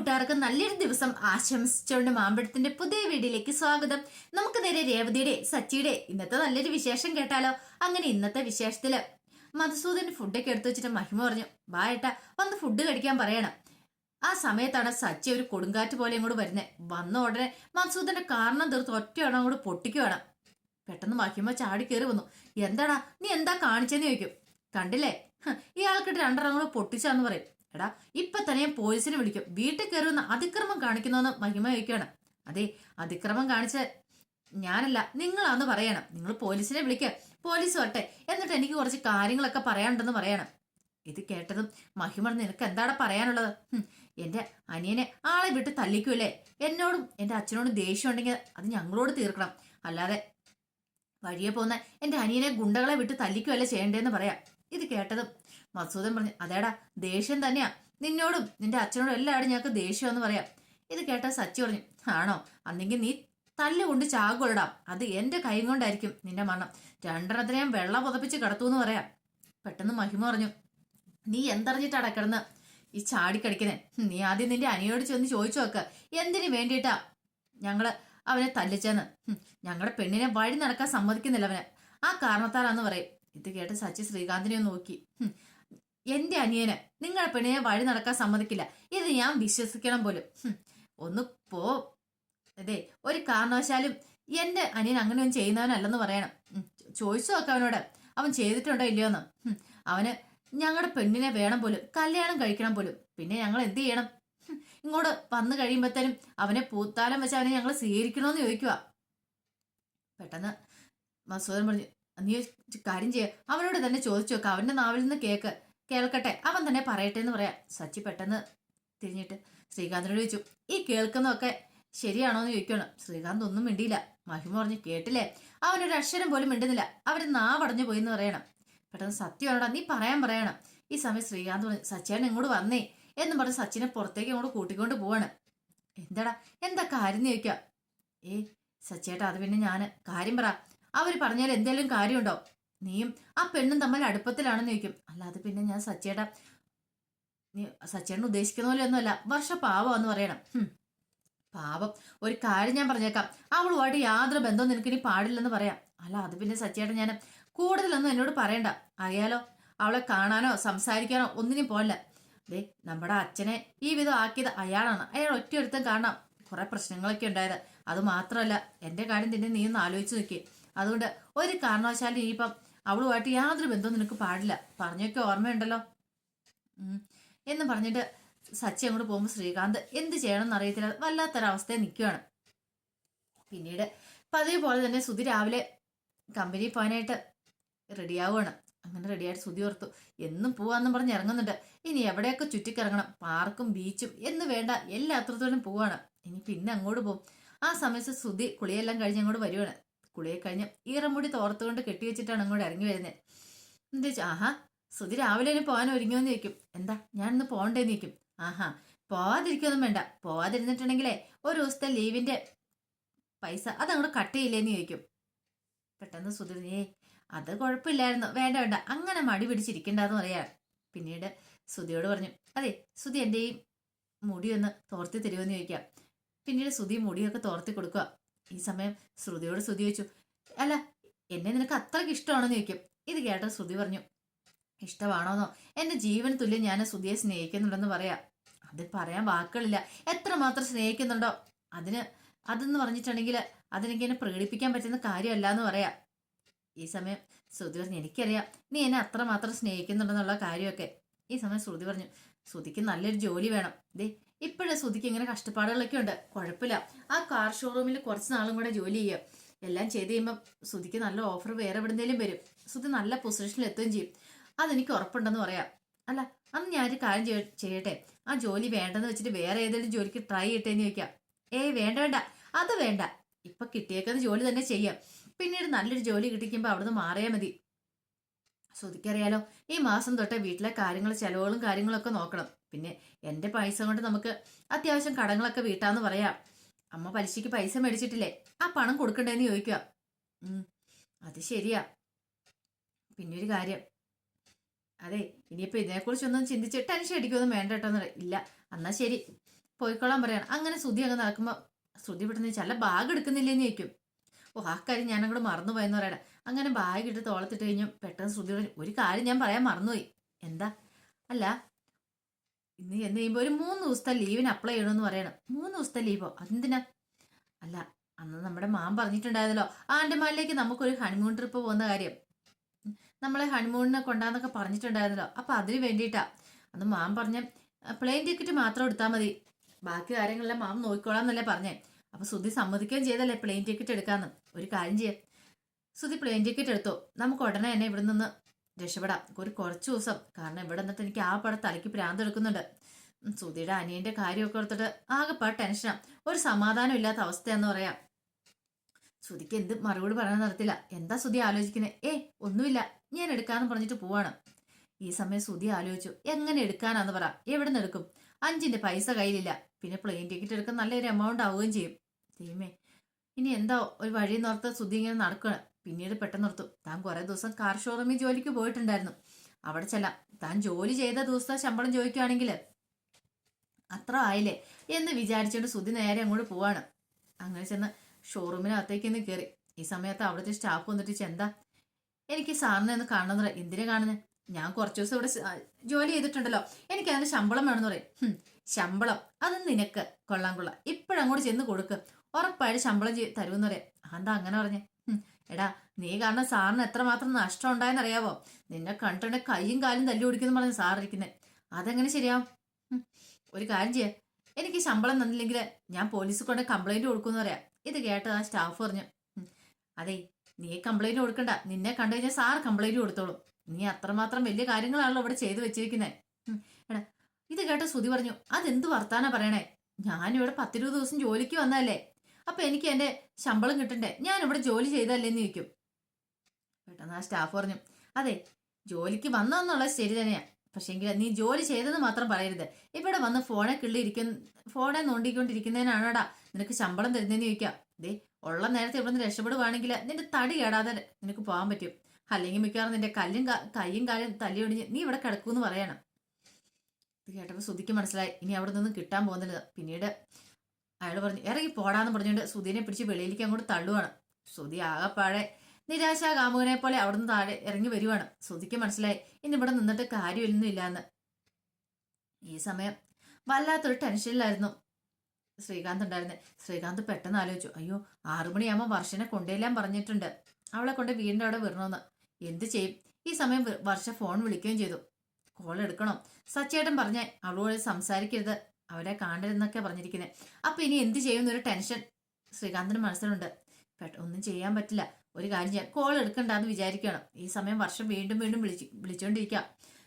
കൂട്ടുകാർക്ക് നല്ലൊരു ദിവസം ആശംസിച്ചുകൊണ്ട് മാമ്പഴത്തിന്റെ പുതിയ വീഡിയോയിലേക്ക് സ്വാഗതം. നമുക്ക് നേരെ രേവതിയുടെ സച്ചിയുടെ ഇന്നത്തെ നല്ലൊരു വിശേഷം കേട്ടാലോ. അങ്ങനെ ഇന്നത്തെ വിശേഷത്തില് മധുസൂദൻ ഫുഡൊക്കെ എടുത്തു വെച്ചിട്ട് മഹിമ പറഞ്ഞു, ബാ ഏട്ടാ വന്ന് ഫുഡ് കഴിക്കാൻ പറയണം. ആ സമയത്താണ് സച്ചി ഒരു കൊടുങ്കാറ്റ് പോലെ ഇങ്ങോട്ട് വരുന്നത്. വന്ന ഉടനെ മധുസൂദന്റെ കാരണം തീർത്ത് ഒറ്റയോടെ അങ്ങോട്ട് പൊട്ടിക്കുവാണ്. പെട്ടെന്ന് മഹിമ ചാടി കയറി വന്നു. എന്താടാ നീ എന്താ കാണിച്ചെന്ന് ചോദിക്കും. കണ്ടില്ലേ, ഇയാൾക്കിട്ട് രണ്ടെണ്ണം കൂടെ പൊട്ടിച്ചാന്ന് പറയും. എടാ ഇപ്പൊ തന്നെ ഞാൻ പോലീസിനെ വിളിക്കും, വീട്ടിൽ കയറുന്ന അതിക്രമം കാണിക്കുന്നോന്ന് മഹിമ ചോദിക്കുകയാണ്. അതെ, അതിക്രമം കാണിച്ച ഞാനല്ല നിങ്ങളാന്ന് പറയണം. നിങ്ങൾ പോലീസിനെ വിളിക്കുക, പോലീസ് വരട്ടെ, എന്നിട്ട് എനിക്ക് കുറച്ച് കാര്യങ്ങളൊക്കെ പറയാനുണ്ടെന്ന് പറയണം. ഇത് കേട്ടതും മഹിമ, നിനക്ക് എന്താണ് പറയാനുള്ളത്? എന്റെ അനിയനെ ആളെ വിട്ട് തല്ലിക്കൂല്ലേ? എന്നോടും എന്റെ അച്ഛനോടും ദേഷ്യം ഉണ്ടെങ്കിൽ അത് ഞങ്ങളോട് തീർക്കണം, അല്ലാതെ വഴിയെ പോകുന്ന എന്റെ അനിയനെ ഗുണ്ടകളെ വിട്ട് തല്ലിക്കുവല്ലേ ചെയ്യണ്ടേന്ന് പറയാം. ഇത് കേട്ടതും മധുസൂദൻ പറഞ്ഞു, അതേടാ ദേഷ്യം തന്നെയാ, നിന്നോടും നിന്റെ അച്ഛനോടും എല്ലാവരും ഞങ്ങൾക്ക് ദേഷ്യം എന്ന് പറയാം. ഇത് കേട്ട സച്ചി പറഞ്ഞു, ആണോ, അന്നെങ്കിൽ നീ തല്ലുകൊണ്ട് ചാകൊള്ളടാം, അത് എന്റെ കൈ കൊണ്ടായിരിക്കും നിന്റെ മരണം, രണ്ടെണ്ണത്തിനെ ഞാൻ വെള്ളം പുതപ്പിച്ച് കിടത്തൂന്ന് പറയാം. പെട്ടെന്ന് മഹിമ പറഞ്ഞു, നീ എന്തറിഞ്ഞിട്ടാടാ കിടന്ന് ഈ ചാടിക്കടിക്കുന്നേ? നീ ആദ്യം നിന്റെ അനിയോട് ചെന്ന് ചോദിച്ചു നോക്ക, എന്തിനു വേണ്ടിയിട്ടാ ഞങ്ങള് അവനെ തല്ലിച്ചെന്ന്. ഞങ്ങളുടെ പെണ്ണിനെ വഴി നടക്കാൻ സമ്മതിക്കുന്നില്ല അവന്, ആ കാരണത്താലാന്ന് പറയും. ഇത് കേട്ട് സച്ചി ശ്രീകാന്തിനെ ഒന്ന് നോക്കി. എന്റെ അനിയന് നിങ്ങളുടെ പെണ്ണിനെ വഴി നടക്കാൻ സമ്മതിക്കില്ല, ഇത് ഞാൻ വിശ്വസിക്കണം പോലും. ഒന്ന് പോ, അതെ ഒരു കാരണവശാലും എന്റെ അനിയൻ അങ്ങനെ ഒന്നും ചെയ്യുന്നവനല്ലെന്ന് പറയണം. ചോദിച്ചു നോക്ക അവനോട്, അവൻ ചെയ്തിട്ടുണ്ടോ ഇല്ലയോന്ന്. അവന് ഞങ്ങളുടെ പെണ്ണിനെ വേണം പോലും, കല്യാണം കഴിക്കണം പോലും. പിന്നെ ഞങ്ങൾ എന്ത് ചെയ്യണം? ഇങ്ങോട്ട് വന്നു കഴിയുമ്പോഴത്തേനും അവനെ പൂത്താലം വെച്ച് അവനെ ഞങ്ങൾ സ്വീകരിക്കണോന്ന് ചോദിക്കുക. പെട്ടെന്ന് മസൂദൻ പറഞ്ഞു, നീ കാര്യം ചെയ്യ, അവനോട് തന്നെ ചോദിച്ചു നോക്ക, അവന്റെ നാവിൽ നിന്ന് കേൾക്കട്ടെ, അവൻ തന്നെ പറയട്ടെ എന്ന് പറയാം. സച്ചി പെട്ടെന്ന് തിരിഞ്ഞിട്ട് ശ്രീകാന്തിനോട് ചോദിച്ചു, ഈ കേൾക്കുന്നതൊക്കെ ശരിയാണോന്ന് ചോദിക്കണം. ശ്രീകാന്ത് ഒന്നും മിണ്ടിയില്ല. മഹിമ പറഞ്ഞു, കേട്ടില്ലേ, അവനൊരു അക്ഷരം പോലും മിണ്ടുന്നില്ല, അവര് നാവടഞ്ഞു പോയി എന്ന് പറയണം. പെട്ടെന്ന് സത്യമാണോടാ, നീ പറയണം. ഈ സമയം ശ്രീകാന്ത് പറഞ്ഞു, സച്ചിയാണ് ഇങ്ങോട്ട് വന്നേ എന്നും പറഞ്ഞ് സച്ചിനെ പുറത്തേക്ക് അങ്ങോട്ട് കൂട്ടിക്കൊണ്ട് പോവാണ്. എന്താ കാര്യം എന്ന് ചോദിക്കാം. സച്ചേട്ടാ, അത് പിന്നെ ഞാന് കാര്യം പറ, അവര് പറഞ്ഞാൽ എന്തെങ്കിലും കാര്യമുണ്ടോ? നീയും ആ പെണ്ണും തമ്മിൽ അടുപ്പത്തിലാണെന്ന് ചോദിക്കും. അല്ലാതെ പിന്നെ ഞാൻ സച്ചേട്ടാ, നീ സച്ചേട്ടൻ ഉദ്ദേശിക്കുന്ന പോലെ ഒന്നുമല്ല, വർഷ പാവമെന്ന് പറയണം. പാവം, ഒരു കാര്യം ഞാൻ പറഞ്ഞേക്കാം, അവളുമായിട്ട് യാതൊരു ബന്ധവും നിനക്കിനി പാടില്ലെന്ന് പറയാം. അല്ല അത് പിന്നെ സച്ചേട്ടൻ, ഞാൻ കൂടുതലൊന്നും എന്നോട് പറയണ്ട, അറിയാലോ അവളെ കാണാനോ സംസാരിക്കാനോ ഒന്നിനും പോലല്ല. ദേ നമ്മുടെ അച്ഛനെ ഈ വിധം ആക്കിയത് അയാളാണ്, അയാൾ ഒറ്റയൊരുത്തം കാണാം കുറെ പ്രശ്നങ്ങളൊക്കെ ഉണ്ടായത്. അത് മാത്രമല്ല എന്റെ കാര്യം തന്നെ നീ ഒന്ന് ആലോചിച്ച് നോക്കി. അതുകൊണ്ട് ഒരു കാരണവശാലും ഇനിയിപ്പം അവളുമായിട്ട് യാതൊരു ബന്ധവും നിനക്ക് പാടില്ല, പറഞ്ഞൊക്കെ ഓർമ്മയുണ്ടല്ലോ എന്ന് പറഞ്ഞിട്ട് സച്ചി അങ്ങോട്ട് പോകുമ്പോൾ ശ്രീകാന്ത് എന്ത് ചെയ്യണം എന്നറിയത്തില്ല, വല്ലാത്തൊരവസ്ഥയിൽ നിൽക്കുകയാണ്. പിന്നീട് പതിവ് പോലെ തന്നെ സുധി രാവിലെ കമ്പനി പോകാനായിട്ട് റെഡിയാവുകയാണ്. അങ്ങനെ റെഡിയായിട്ട് സുധി ഓർത്തു, എന്നും പോവാന്നും പറഞ്ഞ് ഇറങ്ങുന്നുണ്ട്. ഇനി എവിടെയൊക്കെ ചുറ്റിക്കിറങ്ങണം, പാർക്കും ബീച്ചും എന്ന് വേണ്ട എല്ലാത്രത്തോടും പോവാണ്. ഇനി പിന്നെ അങ്ങോട്ട് പോകും. ആ സമയത്ത് സുധി കുളിയെല്ലാം കഴിഞ്ഞ് അങ്ങോട്ട് വരുവാണ്. കുളിയെ കഴിഞ്ഞ് ഈറമുടി തോർത്തുകൊണ്ട് കെട്ടിവെച്ചിട്ടാണ് അങ്ങോട്ട് ഇറങ്ങി വരുന്നത്. എന്താ വെച്ചാൽ, ആഹാ സുധി രാവിലെ ഇനി പോകാൻ ഒരുങ്ങിയോന്ന് ചോദിക്കും. എന്താ ഞാൻ ഇന്ന് പോകണ്ടേന്ന് ചോദിക്കും. ആഹാ പോവാതിരിക്കൊന്നും വേണ്ട, പോവാതിരുന്നിട്ടുണ്ടെങ്കിലേ ഒരു ദിവസത്തെ ലീവിന്റെ പൈസ അതങ്ങോട്ട് കട്ട് ചെയ്യില്ലേന്ന് ചോദിക്കും. പെട്ടെന്ന് സുധി, അത് കുഴപ്പമില്ലായിരുന്നു, വേണ്ട അങ്ങനെ മടി പിടിച്ചിരിക്കണ്ടെന്ന് പറയാ. പിന്നീട് സുധിയോട് പറഞ്ഞു, അതെ സുധി എൻ്റെ ഈ മുടി ഒന്ന് തോർത്തി തരുമെന്ന് ചോദിക്കാം. പിന്നീട് സുധി മുടിയൊക്കെ തോർത്തി കൊടുക്കുക. ഈ സമയം ശ്രുതിയോട് സുധി ചോദിച്ചു, അല്ല എന്നെ നിനക്ക് അത്രയ്ക്ക് ഇഷ്ടമാണെന്ന് ചോദിക്കും. ഇത് കേട്ട ശ്രുതി പറഞ്ഞു, ഇഷ്ടമാണോന്നോ, എന്റെ ജീവൻ തുല്യം ഞാൻ സുധിയെ സ്നേഹിക്കുന്നുണ്ടെന്ന് പറയാ. അത് പറയാൻ വാക്കുകളില്ല, എത്രമാത്രം സ്നേഹിക്കുന്നുണ്ടോ അതെന്ന് പറഞ്ഞിട്ടുണ്ടെങ്കിൽ അതെനിക്ക് എന്നെ പ്രകടിപ്പിക്കാൻ പറ്റുന്ന കാര്യമല്ല എന്ന് പറയാം. ഈ സമയം ശ്രുതി പറഞ്ഞു, എനിക്കറിയാം നീ എന്നെ അത്രമാത്രം സ്നേഹിക്കുന്നുണ്ടെന്നുള്ള കാര്യമൊക്കെ. ഈ സമയം ശ്രുതി പറഞ്ഞു, ശ്രുതിക്ക് നല്ലൊരു ജോലി വേണം. ദേ ഇപ്പോഴേ ശ്രുതിക്ക് ഇങ്ങനെ കഷ്ടപ്പാടുകളൊക്കെ ഉണ്ട്, കുഴപ്പമില്ല, ആ കാർ ഷോറൂമിൽ കുറച്ച് നാളും കൂടെ ജോലി ചെയ്യുക. എല്ലാം ചെയ്ത് കഴിയുമ്പോൾ ശ്രുതിക്ക് നല്ല ഓഫർ വേറെ എവിടെന്തെങ്കിലും വരും, ശ്രുതി നല്ല പൊസിഷനിൽ എത്തുകയും ചെയ്യും, അതെനിക്ക് ഉറപ്പുണ്ടെന്ന് പറയാം. അല്ല അന്ന് ഞാനൊരു കാര്യം ചെയ്യട്ടെ, ആ ജോലി വേണ്ടെന്ന് വെച്ചിട്ട് വേറെ ഏതെങ്കിലും ജോലിക്ക് ട്രൈ ചെയ്യട്ടേന്ന് ചോദിക്കാം. വേണ്ട അത് വേണ്ട, ഇപ്പൊ കിട്ടിയേക്കുന്ന ജോലി തന്നെ ചെയ്യാം, പിന്നീട് നല്ലൊരു ജോലി കിട്ടിക്കുമ്പോൾ അവിടുന്ന് മാറിയാൽ മതി. ശ്രുതിക്കറിയാലോ ഈ മാസം തൊട്ട് വീട്ടിലെ കാര്യങ്ങൾ ചെലവുകളും കാര്യങ്ങളൊക്കെ നോക്കണം. പിന്നെ എന്റെ പൈസ കൊണ്ട് നമുക്ക് അത്യാവശ്യം കടങ്ങളൊക്കെ വീട്ടാന്ന് പറയാം. അമ്മ പലിശയ്ക്ക് പൈസ മേടിച്ചിട്ടില്ലേ, ആ പണം കൊടുക്കണ്ടേന്ന് ചോദിക്കുക. അത് ശരിയാ. പിന്നെ ഒരു കാര്യം, അതെ ഇനിയിപ്പോ ഇതിനെക്കുറിച്ചൊന്നും ചിന്തിച്ച് ടെൻഷൻ അടിക്കൊന്നും വേണ്ട കേട്ടോന്ന്. ഇല്ല എന്നാ ശരി, പോയിക്കോളാൻ പറയണം. അങ്ങനെ ശ്രുതി അങ്ങ് നടക്കുമ്പോൾ ശ്രുതി പെട്ടെന്ന് ചോദിച്ചാൽ, അല്ല ബാഗ് എടുക്കുന്നില്ലേന്ന് ചോദിക്കും. ഓ ആ കാര്യം ഞാൻ അങ്ങോട്ട് മറന്നുപോയെന്ന് പറയണം. അങ്ങനെ ബാഗ് ഇട്ട് തോളത്തിട്ട് കഴിഞ്ഞു പെട്ടെന്ന് ശ്രുതി പറഞ്ഞു, ഒരു കാര്യം ഞാൻ പറയാൻ മറന്നുപോയി. എന്താ? അല്ല ഇന്ന് എന്ന് കഴിയുമ്പോൾ ഒരു 3 ദിവസത്തെ ലീവിന് അപ്ലൈ ചെയ്യണമെന്ന് പറയണം. 3 ദിവസത്തെ ലീവോ? അതെന്തിനാ? അല്ല അന്ന് നമ്മുടെ മാം പറഞ്ഞിട്ടുണ്ടായിരുന്നല്ലോ ആൻഡമാനിലേക്ക് നമുക്കൊരു ഹണിമൂൺ ട്രിപ്പ് പോകുന്ന കാര്യം. നമ്മളെ ഹണിമൂണിനെ കൊണ്ടാന്നൊക്കെ പറഞ്ഞിട്ടുണ്ടായിരുന്നല്ലോ. അപ്പൊ അതിന് വേണ്ടിയിട്ടാ. അന്ന് മാം പറഞ്ഞ പ്ലെയിൻ ടിക്കറ്റ് മാത്രം എടുത്താൽ മതി, ബാക്കി കാര്യങ്ങളെല്ലാം മാം നോക്കിക്കോളാന്നല്ലേ പറഞ്ഞേ. അപ്പൊ സുധി സമ്മതിക്കുകയും ചെയ്തല്ലേ പ്ലെയിൻ ടിക്കറ്റ് എടുക്കാന്ന്. ഒരു കാര്യം ചെയ്യാം, സുധി പ്ലെയിൻ ടിക്കറ്റ് എടുത്തോ, നമുക്ക് ഉടനെ തന്നെ ഇവിടെ നിന്ന് രക്ഷപ്പെടാം കുറച്ച് ദിവസം. കാരണം ഇവിടെ നിന്നിട്ട് എനിക്ക് ആ പടം തലയ്ക്ക് ഭ്രാന്ത് എടുക്കുന്നുണ്ട്. സുധിയുടെ അനിയന്റെ കാര്യമൊക്കെ എടുത്തിട്ട് ആകെപ്പാട് ടെൻഷനാ, ഒരു സമാധാനം ഇല്ലാത്ത അവസ്ഥയാന്ന് പറയാം. സുധിക്ക് എന്ത് മറുപടി പറയാൻ നടത്തില്ല. എന്താ സുധി ആലോചിക്കുന്നത്? ഒന്നുമില്ല, ഞാൻ എടുക്കാന്ന് പറഞ്ഞിട്ട് പോവാണ്. ഈ സമയം സുധി ആലോചിച്ചു, എങ്ങനെ എടുക്കാനാന്ന് പറ, എവിടെ നിന്ന് എടുക്കും? 5ന്റെ പൈസ കയ്യിലില്ല, പിന്നെ പ്ലെയിൻ ടിക്കറ്റ് എടുക്കാൻ നല്ലൊരു എമൗണ്ട് ആവുകയും ചെയ്യും. ദൈവമേ, ഇനി എന്താ ഒരു വഴി നോർത്ത് സുധി ഇങ്ങനെ നടക്കണം. പിന്നീട് പെട്ടെന്ന് ഓർത്തു, താൻ കുറെ ദിവസം കാർ ഷോറൂമിൽ ജോലിക്ക് പോയിട്ടുണ്ടായിരുന്നു, അവിടെ ചെല്ലാം. താൻ ജോലി ചെയ്ത ദിവസത്തെ ശമ്പളം ചോദിക്കുകയാണെങ്കിൽ അത്ര ആയില്ലേ എന്ന് വിചാരിച്ചുകൊണ്ട് സുധി നേരെ അങ്ങോട്ട് പോവാണ്. അങ്ങനെ ചെന്ന് ഷോറൂമിനകത്തേക്ക് ഒന്ന് കയറി. ഈ സമയത്ത് അവിടുത്തെ സ്റ്റാഫ് വന്നിട്ട്, എന്താ എനിക്ക് സാറിനെ ഒന്ന് കാണുന്നത്? എന്തിനാ കാണുന്നത്? ഞാൻ കുറച്ച് ദിവസം ഇവിടെ ജോലി ചെയ്തിട്ടുണ്ടല്ലോ, എനിക്ക് അതിന്റെ ശമ്പളം വേണമെന്ന് പറയും. ശമ്പളം അത് നിനക്ക് കൊള്ളാം, ഇപ്പോഴങ്ങോട്ട് ചെന്ന് കൊടുക്ക്, ഉറപ്പായിട്ട് ശമ്പളം തരുമെന്ന് പറയാം. അതെന്താ അങ്ങനെ പറഞ്ഞേ? എടാ, നീ കാരണം സാറിന് എത്രമാത്രം നഷ്ടം ഉണ്ടായെന്നറിയാവോ? നിന്നെ കണ്ടിട്ടുണ്ടെ കൈയും കാലും തല്ലി ഓടിക്കുന്നു പറഞ്ഞ് സാറിരിക്കുന്നത്. അതെങ്ങനെ ശരിയാവും? ഒരു കാര്യം ചെയ്യാം, എനിക്ക് ശമ്പളം തന്നില്ലെങ്കിൽ ഞാൻ പോലീസ് കൊണ്ട് കംപ്ലൈന്റ് കൊടുക്കുമെന്ന് പറയാം. ഇത് കേട്ടത് ആ സ്റ്റാഫ് പറഞ്ഞു, അതെ നീ കംപ്ലൈന്റ് കൊടുക്കണ്ട, നിന്നെ കണ്ടു കഴിഞ്ഞാൽ സാർ കംപ്ലൈന്റ് കൊടുത്തോളൂ. നീ അത്രമാത്രം വലിയ കാര്യങ്ങളാണല്ലോ ഇവിടെ ചെയ്തു വെച്ചിരിക്കുന്നത്. എടാ, ഇത് കേട്ട ശ്രുതി പറഞ്ഞു, അതെന്ത് വർത്താനാ പറയണേ? ഞാനിവിടെ 10-20 ദിവസം ജോലിക്ക് വന്നതല്ലേ, അപ്പൊ എനിക്ക് എന്റെ ശമ്പളം കിട്ടണ്ടേ? ഞാൻ ഇവിടെ ജോലി ചെയ്തല്ലേന്ന് ചോദിക്കും. പെട്ടെന്ന് ആ സ്റ്റാഫ് പറഞ്ഞു, അതെ ജോലിക്ക് വന്നതെന്നുള്ളത് ശരി തന്നെയാ, പക്ഷെങ്കിൽ നീ ജോലി ചെയ്തെന്ന് മാത്രം പറയരുത്. ഇവിടെ വന്ന് ഫോണെ നോണ്ടിക്കൊണ്ടിരിക്കുന്നതിനാണോടാ നിനക്ക് ശമ്പളം തരുന്നതെന്ന് ചോദിക്കാം. ദേ ഉള്ള നേരത്തെ ഇവിടെ നിന്ന് രക്ഷപ്പെടുവാണെങ്കിൽ നിന്റെ തടി കേടാതെ നിനക്ക് പോകാൻ പറ്റും, അല്ലെങ്കിൽ മിക്കവാറും നിന്റെ കയ്യും കാലും തല്ലി ഒടിഞ്ഞ് നീ ഇവിടെ കിടക്കൂന്ന് പറയണം. ഇത് കേട്ടപ്പോൾ ശ്രുതിക്ക് മനസ്സിലായി ഇനി അവിടെ നിന്നും കിട്ടാൻ പോകുന്നില്ല. പിന്നീട് അയാൾ പറഞ്ഞു, ഇറങ്ങി പോടാന്ന് പറഞ്ഞുകൊണ്ട് ശ്രുതിനെ പിടിച്ച് വെളിയിലേക്ക് അങ്ങോട്ട് തള്ളുവാണ്. ശ്രുതി ആകെപ്പാടെ നിരാശാ കാമുകനെ പോലെ അവിടുന്ന് താഴെ ഇറങ്ങി വരുവാണ്. ശ്രുതിക്ക് മനസ്സിലായി ഇനി ഇവിടെ നിന്നിട്ട് കാര്യമൊന്നും ഇല്ലാന്ന്. ഈ സമയം വല്ലാത്തൊരു ടെൻഷനിലായിരുന്നു ശ്രീകാന്ത് ഉണ്ടായിരുന്നത്. ശ്രീകാന്ത് പെട്ടെന്ന് ആലോചിച്ചു, അയ്യോ 6 മണിയാകുമ്പോൾ വർഷനെ കൊണ്ടുവരാൻ പറഞ്ഞിട്ടുണ്ട്, അവളെ കൊണ്ട് വീടിൻ്റെ അവിടെ വരണമെന്ന്. എന്ത് ചെയ്യും? ഈ സമയം വർഷ ഫോൺ വിളിക്കുകയും ചെയ്തു. കോൾ എടുക്കണോ? സച്ചേട്ടൻ പറഞ്ഞ അവളോട് സംസാരിക്കരുത്, അവരെ കാണരുതെന്നൊക്കെ പറഞ്ഞിരിക്കുന്നത്. അപ്പൊ ഇനി എന്ത് ചെയ്യുന്നൊരു ടെൻഷൻ ശ്രീകാന്തിന് മനസ്സിലുണ്ട്. ഒന്നും ചെയ്യാൻ പറ്റില്ല. ഒരു കാര്യം ചെയ്യാൻ, കോൾ എടുക്കണ്ടെന്ന് വിചാരിക്കണം. ഈ സമയം വർഷം വീണ്ടും വീണ്ടും വിളിച്ചോണ്ടിരിക്കുക.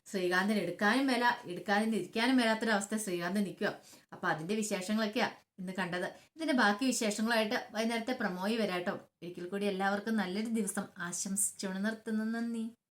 ശ്രീകാന്തിന് എടുക്കാനും മേല, എടുക്കാനും ഇരിക്കാനും മേലാത്തൊരവസ്ഥ ശ്രീകാന്ത് നിൽക്കുക. അപ്പൊ അതിന്റെ വിശേഷങ്ങളൊക്കെയാ ഇന്ന് കണ്ടത്. ഇതിന്റെ ബാക്കി വിശേഷങ്ങളായിട്ട് വൈകുന്നേരത്തെ പ്രമോയി വരാട്ടോ. ഒരിക്കൽ കൂടി എല്ലാവർക്കും നല്ലൊരു ദിവസം ആശംസിച്ചുകൊണ്ട് നിർത്തുന്നു. നന്ദി.